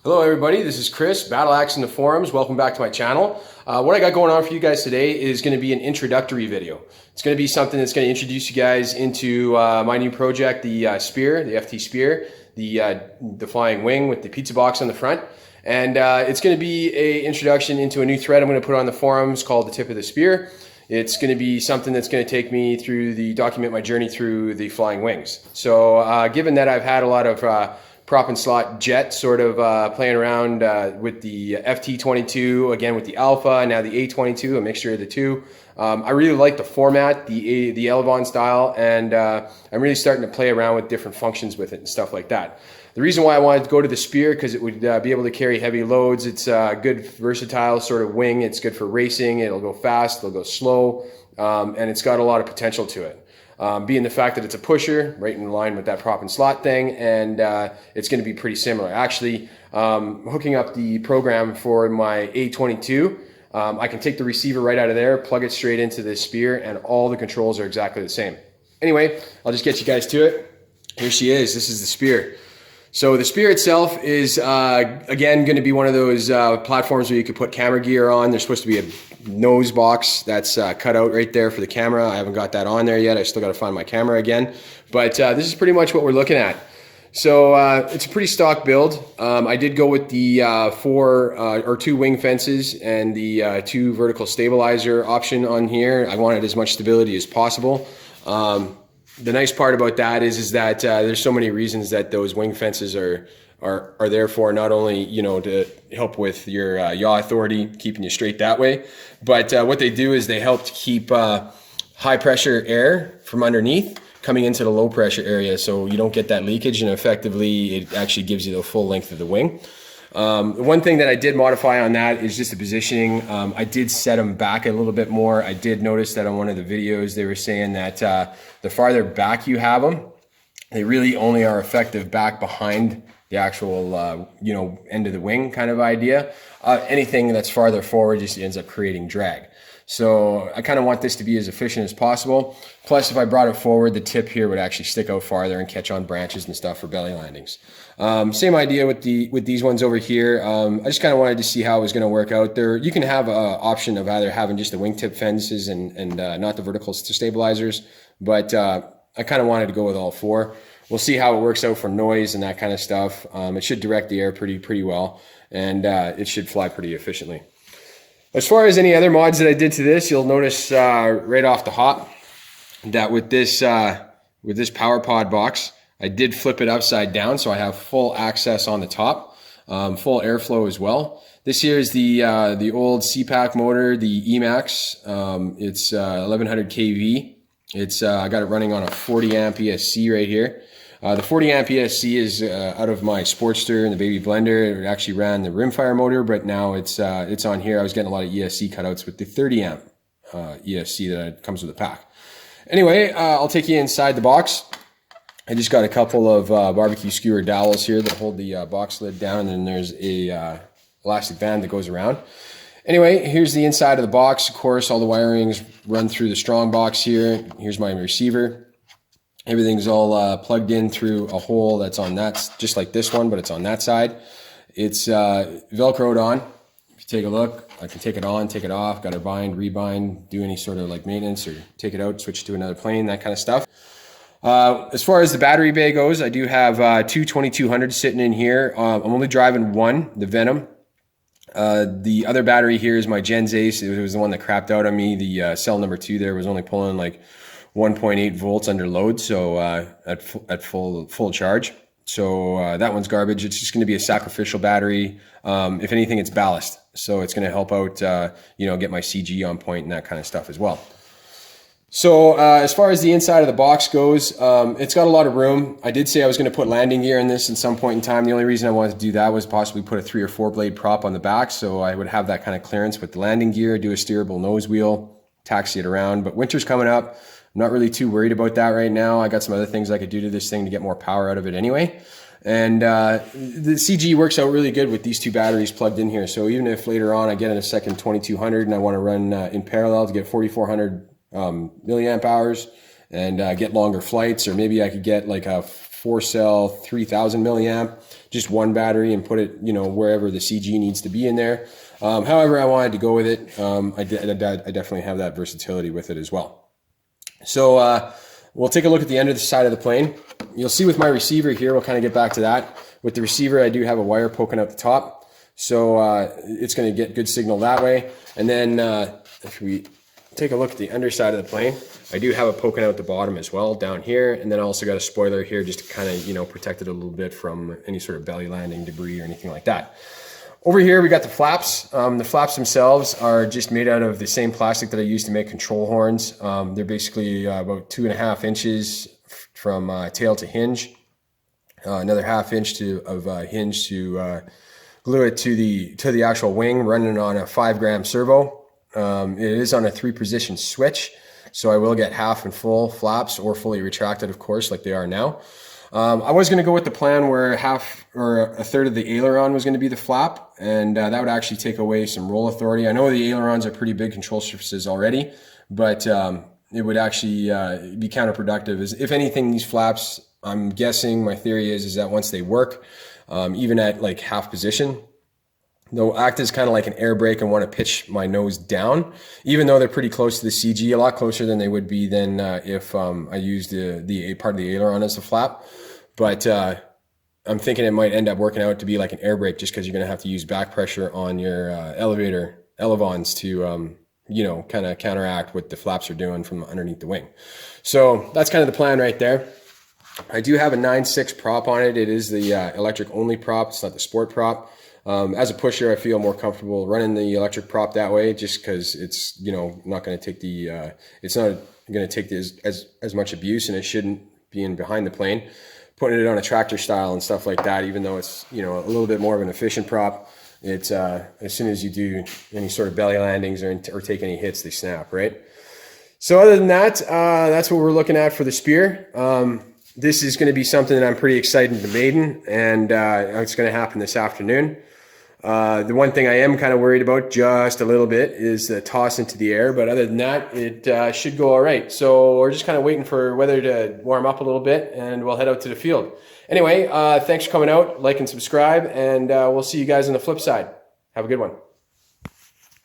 Hello everybody, this is Chris, Battle Axe in the Forums. Welcome back to my channel. What I got going on for you guys today is going to be an introductory video. It's going to be something that's going to introduce you guys into my new project, the Spear, the FT Spear, the flying wing with the pizza box on the front. And it's going to be an introduction into a new thread I'm going to put on the forums called the Tip of the Spear. It's going to be something that's going to take me through document my journey through the flying wings. So given that I've had a lot of prop and slot jet sort of playing around with the FT22, again with the Alpha, now the A22, a mixture of the two. I really like the format, the Elevon style, and I'm really starting to play around with different functions with it and stuff like that. The reason why I wanted to go to the Spear, because it would be able to carry heavy loads. It's a good versatile sort of wing. It's good for racing. It'll go fast, it'll go slow, and it's got a lot of potential to it. Being the fact that it's a pusher, right in line with that prop and slot thing, and it's going to be pretty similar. Actually, hooking up the program for my A22, I can take the receiver right out of there, plug it straight into the Spear, and all the controls are exactly the same. Anyway, I'll just get you guys to it. Here she is. This is the Spear. So the Spear itself is, again, going to be one of those platforms where you could put camera gear on. There's supposed to be a nose box that's cut out right there for the camera. I haven't got that on there yet. I still got to find my camera again. But this is pretty much what we're looking at. So it's a pretty stock build. I did go with the two wing fences and the 2 vertical stabilizer option on here. I wanted as much stability as possible. The nice part about that is that there's so many reasons that those wing fences are there for, not only, you know, to help with your yaw authority, keeping you straight that way, but what they do is they help to keep high pressure air from underneath coming into the low pressure area, so you don't get that leakage, and effectively it actually gives you the full length of the wing. One thing that I did modify on that is just the positioning. I did set them back a little bit more. I did notice that on one of the videos they were saying that the farther back you have them, they really only are effective back behind the actual you know, end of the wing kind of idea. Anything that's farther forward just ends up creating drag. So I kind of want this to be as efficient as possible. Plus, if I brought it forward, the tip here would actually stick out farther and catch on branches and stuff for belly landings. Same idea with these ones over here. I just kind of wanted to see how it was going to work out there. You can have an option of either having just the wingtip fences and not the vertical stabilizers, but I kind of wanted to go with all 4. We'll see how it works out for noise and that kind of stuff. It should direct the air pretty well, and it should fly pretty efficiently. As far as any other mods that I did to this, you'll notice right off the hop that with this power pod box, I did flip it upside down, so I have full access on the top, full airflow as well. This here is the old CPAC motor, the Emax. It's 1100 kV. It's I got it running on a 40 amp ESC right here. The 40 amp ESC is out of my Sportster and the Baby Blender. It actually ran the rimfire motor, but now it's on here. I was getting a lot of ESC cutouts with the 30 amp ESC that comes with the pack. Anyway, I'll take you inside the box. I just got a couple of barbecue skewer dowels here that hold the box lid down, and then there's a elastic band that goes around. Anyway, here's the inside of the box. Of course, all the wirings run through the strong box here. Here's my receiver. Everything's all plugged in through a hole that's on that, just like this one, but it's on that side. It's Velcroed on. If you take a look, I can take it on, take it off, got to bind, rebind, do any sort of like maintenance, or take it out, switch to another plane, that kind of stuff. As far as the battery bay goes, I do have 2 2200s sitting in here. I'm only driving one, the Venom. The other battery here is my Gens Ace. It was the one that crapped out on me. The cell number 2 there was only pulling like 1.8 volts under load, so at full charge. So that one's garbage. It's just going to be a sacrificial battery. If anything, it's ballast, so it's going to help out, you know, get my CG on point and that kind of stuff as well. So as far as the inside of the box goes, it's got a lot of room. I did say I was going to put landing gear in this at some point in time. The only reason I wanted to do that was possibly put a 3 or 4 blade prop on the back, so I would have that kind of clearance with the landing gear, do a steerable nose wheel, taxi it around. But winter's coming up. I'm not really too worried about that right now. I got some other things I could do to this thing to get more power out of it anyway. And the CG works out really good with these 2 batteries plugged in here. So even if later on I get in a second 2200 and I want to run in parallel to get 4400 milliamp hours and get longer flights, or maybe I could get like a 4-cell 3000 milliamp, just one battery, and put it, you know, wherever the CG needs to be in there. However I wanted to go with it, I definitely have that versatility with it as well. So we'll take a look at the end of the side of the plane. You'll see with my receiver here, we'll kind of get back to that. With the receiver, I do have a wire poking out the top, so it's going to get good signal that way. And then if we take a look at the underside of the plane, I do have it poking out the bottom as well down here, and then I also got a spoiler here just to kind of, you know, protect it a little bit from any sort of belly landing debris or anything like that. Over here we got the flaps. The flaps themselves are just made out of the same plastic that I used to make control horns. They're basically about 2.5 inches from tail to hinge, another 1/2 inch of hinge to glue it to the actual wing, running on a 5-gram servo. It is on a 3-position switch, so I will get half and full flaps, or fully retracted, of course, like they are now. I was going to go with the plan where half or a third of the aileron was going to be the flap, and that would actually take away some roll authority. I know the ailerons are pretty big control surfaces already, but it would actually be counterproductive. If anything, these flaps, I'm guessing, my theory is that once they work, even at like half position, they'll act as kind of like an air brake and want to pitch my nose down, even though they're pretty close to the CG, a lot closer than they would be than if I used the part of the aileron as the flap. But I'm thinking it might end up working out to be like an air brake, just because you're going to have to use back pressure on your elevons to you know, kind of counteract what the flaps are doing from underneath the wing. So that's kind of the plan right there. I do have a 9.6 prop on it. It is the electric only prop. It's not the sport prop. As a pusher, I feel more comfortable running the electric prop that way, just because it's, you know, not going to take the it's not going to take as much abuse, and it shouldn't be in behind the plane. Putting it on a tractor style and stuff like that, even though it's, you know, a little bit more of an efficient prop, it's as soon as you do any sort of belly landings or take any hits, they snap, right? So other than that, that's what we're looking at for the spear. This is going to be something that I'm pretty excited to maiden, and it's going to happen this afternoon. The one thing I am kind of worried about just a little bit is the toss into the air, but other than that, it should go all right. So we're just kind of waiting for weather to warm up a little bit, and we'll head out to the field. Anyway, thanks for coming out, like and subscribe, and we'll see you guys on the flip side. Have a good one.